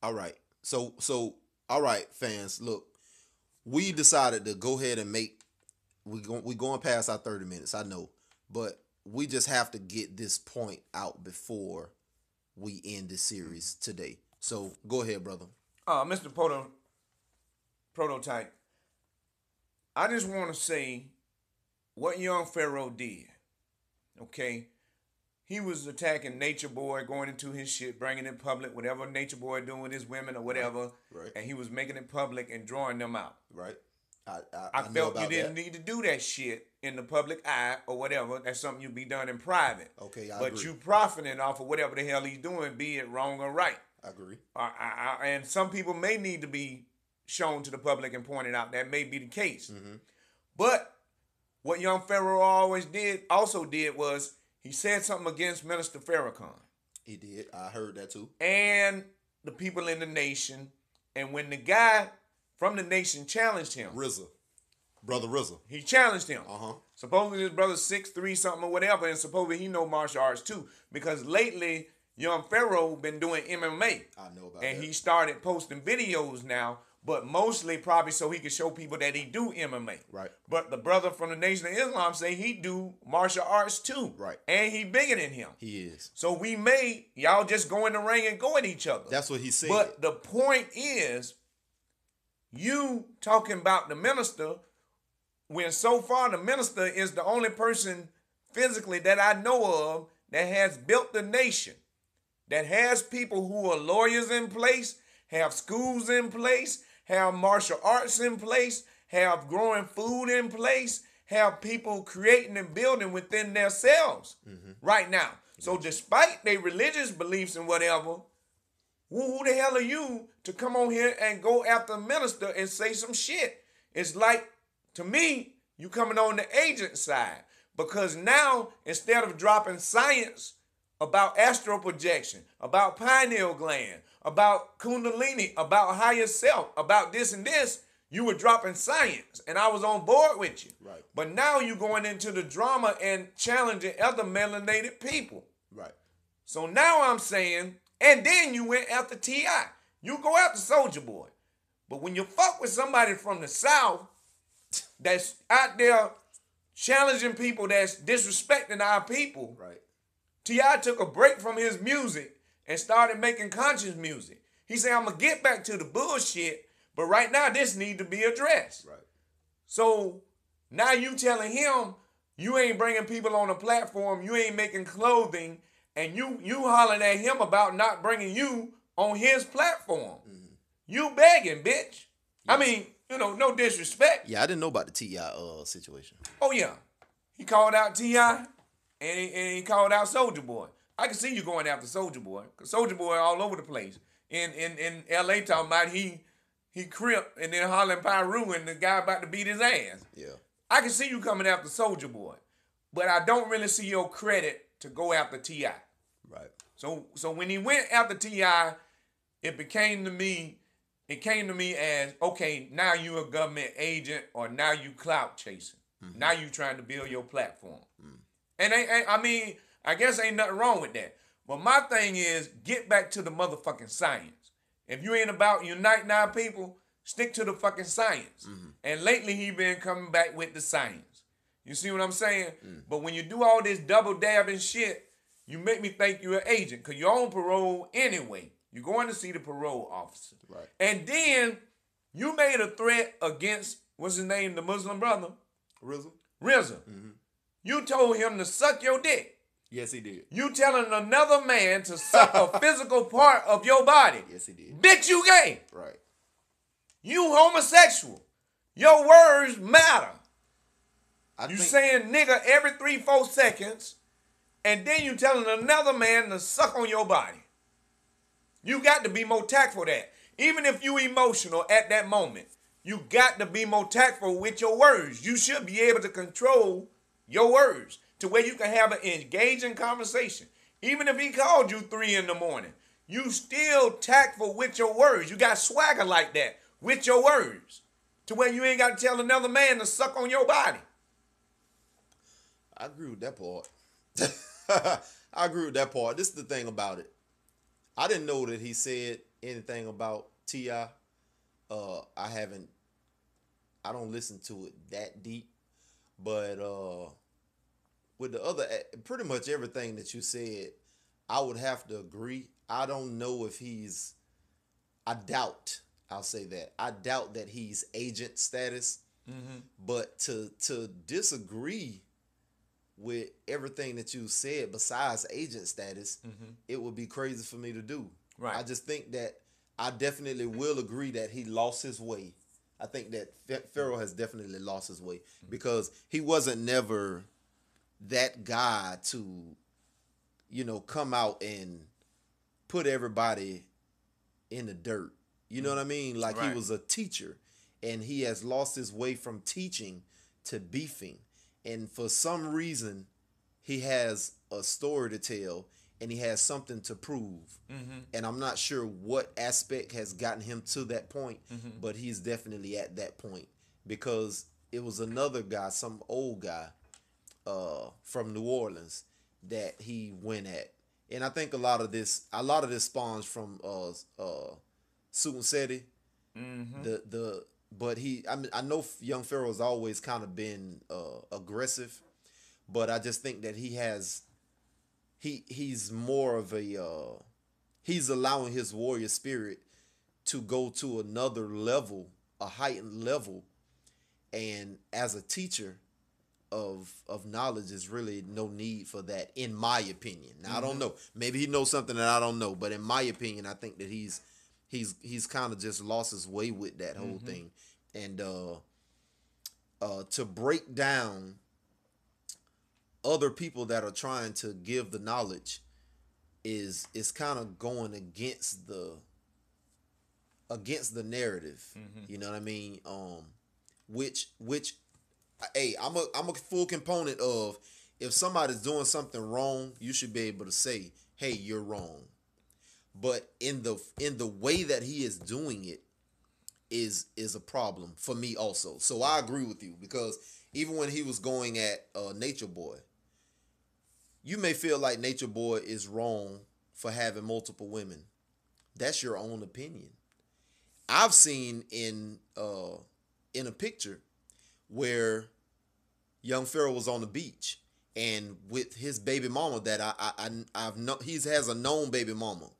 All right. So all right, fans. Look, we decided to go ahead and make we going past our 30 minutes. I know, but we just have to get this point out before we end this series today. So go ahead, brother. Mr. Prototype, I just want to say what young Pharaoh did. Okay, he was attacking Nature Boy, going into his shit, bringing it public, whatever Nature Boy doing with his women or whatever, Right. and he was making it public and drawing them out. Right. I I know felt you about didn't that. need to do that shit in the public eye or whatever. That's something you be done in private. Okay, I but agree. you profiting off of whatever the hell he's doing, be it wrong or right. I agree. And some people may need to be shown to the public and pointed out. That may be the case. Mm-hmm. But what young Pharaoh also did was he said something against Minister Farrakhan He did. I heard that too. and the people in the nation. And when the guy from the nation challenged him, RZA, brother RZA. he challenged him. Uh-huh. Supposedly his brother's 6'3" something or whatever, and supposedly he know martial arts too. Because lately, young Pharaoh been doing MMA. I know about and that. he started posting videos now, but mostly probably so he can show people that he do MMA. Right. But the brother from the Nation of Islam say he do martial arts too. Right. And he bigger than him. He is. So y'all just go in the ring and go at each other. That's what he said. But the point is, you talking about the minister, when so far the minister is the only person physically that I know of that has built the nation, that has people who are lawyers in place, have schools in place, have martial arts in place, have growing food in place, have people creating and building within themselves right now. So despite their religious beliefs and whatever, who the hell are you to come on here and go after a minister and say some shit? It's like, to me, you coming on the agent side. Because now, instead of dropping science about astral projection, about pineal gland, about kundalini, about higher self, about this and this, you were dropping science. And I was on board with you. Right. But now you're going into the drama and challenging other melanated people. Right. So now I'm saying, and then you went after T.I. You go after Soulja Boy. But when you fuck with somebody from the South that's out there challenging people that's disrespecting our people, Right. T.I. took a break from his music and started making conscious music. He said, I'm going to get back to the bullshit, but right now this need to be addressed. Right. So now you telling him you ain't bringing people on a platform, you ain't making clothing, and you hollering at him about not bringing you on his platform. Mm-hmm. You begging, bitch. Yes. I mean, no disrespect. Yeah, I didn't know about the T.I. Situation. Oh, yeah. He called out T.I. and he called out Soulja Boy. I can see you going after Soulja Boy, because Soulja Boy all over the place. In L.A. talking about he crimped and then hollering Pyru and the guy about to beat his ass. Yeah. I can see you coming after Soulja Boy, but I don't really see your credit to go after T.I. Right. So when he went after T.I., it came to me as, okay, now you a government agent or now you clout chasing. Mm-hmm. Now you trying to build your platform. Mm. And I guess ain't nothing wrong with that. But my thing is, get back to the motherfucking science. If you ain't about uniting our people, stick to the fucking science. Mm-hmm. And lately he been coming back with the science. You see what I'm saying? Mm. But when you do all this double dabbing shit, you make me think you're an agent because you're on parole anyway. You're going to see the parole officer. Right. And then you made a threat against, what's his name, the Muslim brother? RZA. Mm-hmm. You told him to suck your dick. Yes, he did. You telling another man to suck a physical part of your body. Yes, he did. Bitch, you gay. Right. You homosexual. Your words matter. You saying nigga every 3-4 seconds, and then you telling another man to suck on your body. You got to be more tactful that. Even if you emotional at that moment, you got to be more tactful with your words. You should be able to control your words to where you can have an engaging conversation. Even if he called you 3 in the morning, you still tactful with your words. You got swagger like that with your words to where you ain't got to tell another man to suck on your body. I agree with that part. I agree with that part. This is the thing about it. I didn't know that he said anything about T.I. I haven't. I don't listen to it that deep, but with the other, pretty much everything that you said, I would have to agree. I don't know if he's. I doubt. I'll say that. I doubt that he's agent status. But to disagree with everything that you said besides agent status, it would be crazy for me to do. Right. I just think that I definitely will agree that he lost his way. I think that Pharaoh has definitely lost his way because he wasn't never that guy to, come out and put everybody in the dirt. You know what I mean? Like Right. he was a teacher and he has lost his way from teaching to beefing. And for some reason, he has a story to tell and he has something to prove. And I'm not sure what aspect has gotten him to that point, but he's definitely at that point because it was another guy, some old guy from New Orleans that he went at. And I think a lot of this spawns from Suit City. But I know Young Pharaoh's always kind of been aggressive, but I just think that he's more of a he's allowing his warrior spirit to go to another level, a heightened level, and as a teacher of knowledge is really no need for that, in my opinion. Now I don't know. Maybe he knows something that I don't know, but in my opinion, I think that he's kind of just lost his way with that whole thing. And to break down other people that are trying to give the knowledge is kind of going against the narrative. You know what I mean? Which hey, I'm a full component of, if somebody's doing something wrong, you should be able to say, "Hey, you're wrong." But in the way that he is doing it is a problem for me also. So I agree with you, because even when he was going at Nature Boy, you may feel like Nature Boy is wrong for having multiple women. That's your own opinion. I've seen in a picture where Young Pharaoh was on the beach and with his baby mama that I've know, he has a known baby mama.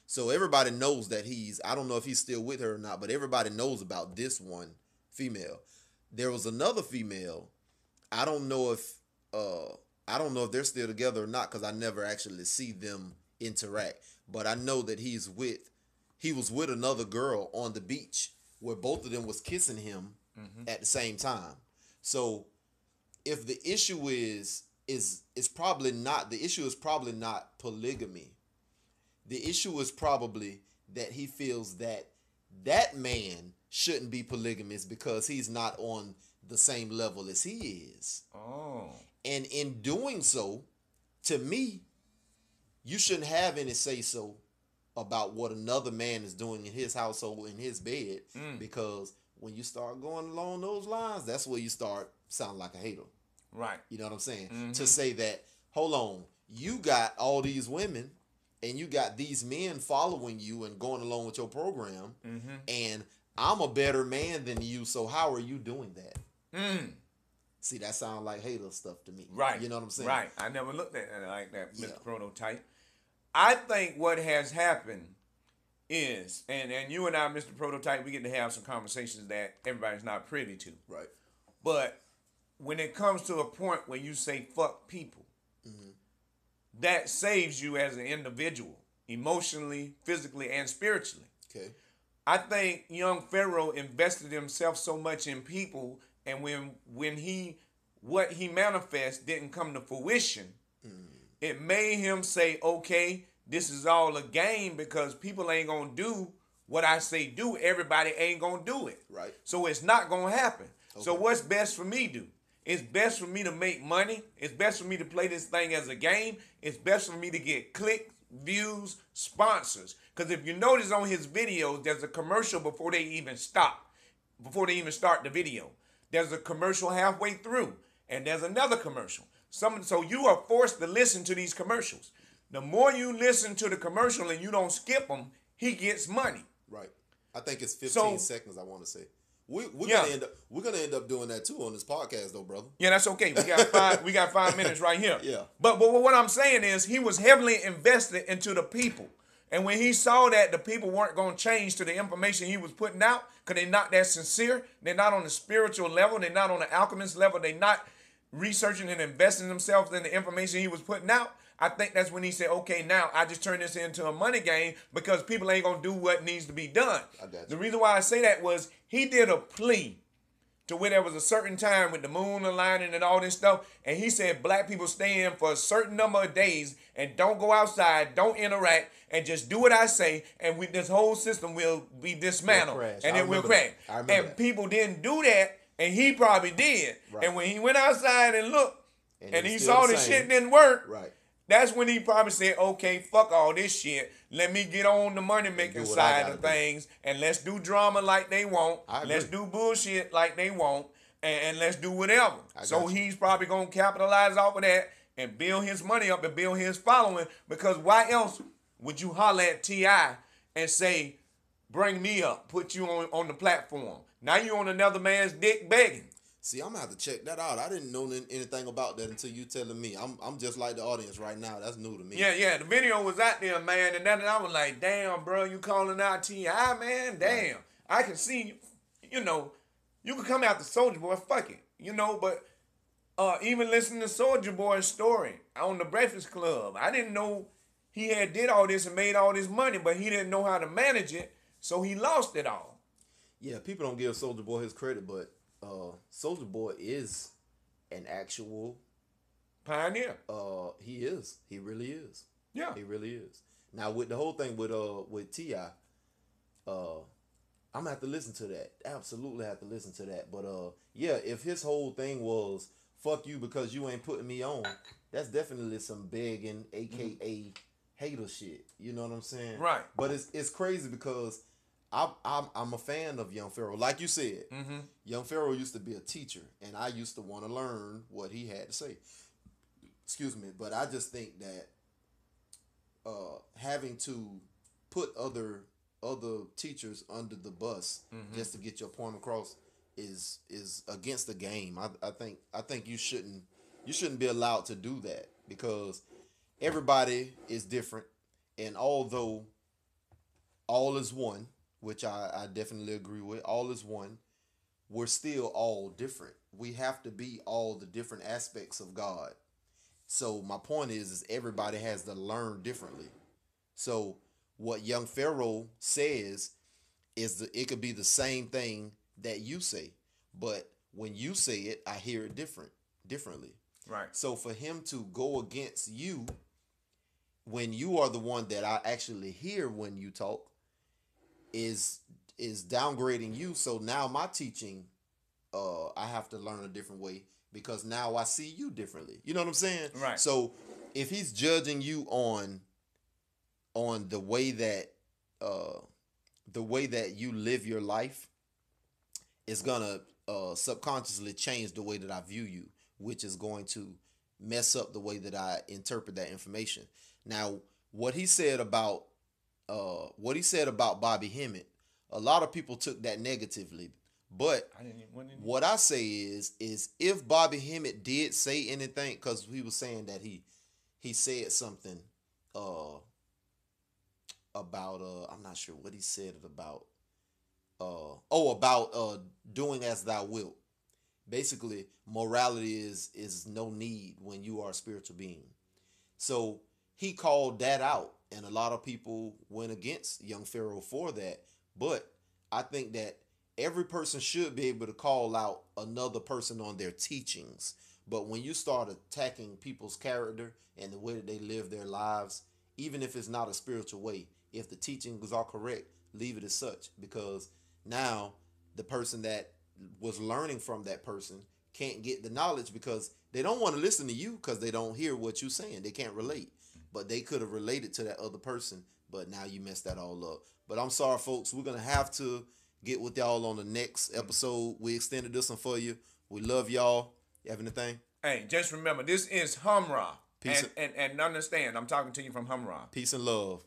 So everybody knows that I don't know if he's still with her or not, but everybody knows about this one female. There was another female. I don't know if they're still together or not, because I never actually see them interact. But I know that he was with another girl on the beach where both of them was kissing him at the same time. So if the issue is probably not, the issue is probably not polygamy. The issue is probably that he feels that man shouldn't be polygamous because he's not on the same level as he is. Oh. And in doing so, to me, you shouldn't have any say-so about what another man is doing in his household, in his bed, because when you start going along those lines, that's where you start sounding like a hater. Right. You know what I'm saying? To say that, hold on, you got all these women and you got these men following you and going along with your program, and I'm a better man than you, so how are you doing that? See, that sounds like hater stuff to me. Right. You know what I'm saying? Right. I never looked at it like that, Mr. Yeah. Prototype. I think what has happened is, and you and I, Mr. Prototype, we get to have some conversations that everybody's not privy to. Right. But when it comes to a point where you say fuck people, that saves you as an individual, emotionally, physically, and spiritually. Okay. I think young Pharaoh invested himself so much in people, and when what he manifests didn't come to fruition, it made him say, okay, this is all a game, because people ain't gonna do what I say do. Everybody ain't gonna do it. Right. So it's not gonna happen. Okay. So what's best for me do? It's best for me to make money. It's best for me to play this thing as a game. It's best for me to get clicks, views, sponsors. Because if you notice on his videos, there's a commercial before they even start the video. There's a commercial halfway through, and there's another commercial. So you are forced to listen to these commercials. The more you listen to the commercial and you don't skip them, he gets money. Right. I think it's 15 So seconds. I want to say we're yeah, gonna end up doing that too on this podcast, though, brother. yeah, that's okay. We got 5 minutes right here. Yeah. But what I'm saying is he was heavily invested into the people. And when he saw that the people weren't going to change to the information he was putting out, because they're not that sincere, they're not on the spiritual level, they're not on the alchemist level, they're not researching and investing themselves in the information he was putting out, I think that's when he said, okay, now I just turn this into a money game because people ain't going to do what needs to be done. I got you. The reason why I say that was he did a plea to where there was a certain time with the moon aligning and all this stuff. And he said black people stay in for a certain number of days and don't go outside, don't interact, and just do what I say. And this whole system will be dismantled. And it will crash. And people didn't do that. And he probably did. Right. And when he went outside and looked, and he saw the shit didn't work, right. That's when he probably said, okay, fuck all this shit. Let me get on the money-making side of things, and let's do drama like they want. Let's do bullshit like they want, and let's do whatever. So he's probably going to capitalize off of that and build his money up and build his following, because why else would you holler at T.I. and say, bring me up, put you on the platform? Now you on another man's dick begging. See, I'm gonna have to check that out. I didn't know anything about that until you telling me. I'm just like the audience right now. That's new to me. Yeah. The video was out there, man, and then I was like, damn, bro, you calling out T.I., man? Damn. Right. I can see, you can come out the Soulja Boy, fuck it. But even listening to Soulja Boy's story on the Breakfast Club, I didn't know he had did all this and made all this money, but he didn't know how to manage it, so he lost it all. Yeah, people don't give Soulja Boy his credit, but Soulja Boy is an actual pioneer. He is. He really is. Yeah, he really is. Now with the whole thing with T.I., I'm gonna have to listen to that. Absolutely have to listen to that. But yeah, if his whole thing was fuck you because you ain't putting me on, that's definitely some begging, aka hater shit. You know what I'm saying? Right. But it's crazy because I'm a fan of Young Pharaoh. Like you said, Young Pharaoh used to be a teacher, and I used to want to learn what he had to say. Excuse me, but I just think that having to put other teachers under the bus just to get your point across is against the game. I think you shouldn't be allowed to do that, because everybody is different, and although all is one, which I definitely agree with, all is one, we're still all different. We have to be all the different aspects of God. So my point is everybody has to learn differently. So what Young Pharaoh says is it could be the same thing that you say, but when you say it, I hear it differently. Right. So for him to go against you when you are the one that I actually hear when you talk is downgrading you. So now my teaching, I have to learn a different way, because now I see you differently. You know what I'm saying? Right. So if he's judging you on the way that you live your life, it's gonna subconsciously change the way that I view you, which is going to mess up the way that I interpret that information. Now, what he said about Bobby Hemmett, a lot of people took that negatively. But what I say is if Bobby Hemmett did say anything, because he was saying that he said something about I'm not sure what he said it about. About doing as thou wilt. Basically, morality is no need when you are a spiritual being. So he called that out, and a lot of people went against Young Pharaoh for that. But I think that every person should be able to call out another person on their teachings. But when you start attacking people's character and the way that they live their lives, even if it's not a spiritual way, if the teachings are correct, leave it as such. Because now the person that was learning from that person can't get the knowledge, because they don't want to listen to you because they don't hear what you're saying. They can't relate. But they could have related to that other person. But now you messed that all up. But I'm sorry, folks. We're going to have to get with y'all on the next episode. We extended this one for you. We love y'all. You have anything? Hey, just remember, this is Humra. Peace and understand, I'm talking to you from Humra. Peace and love.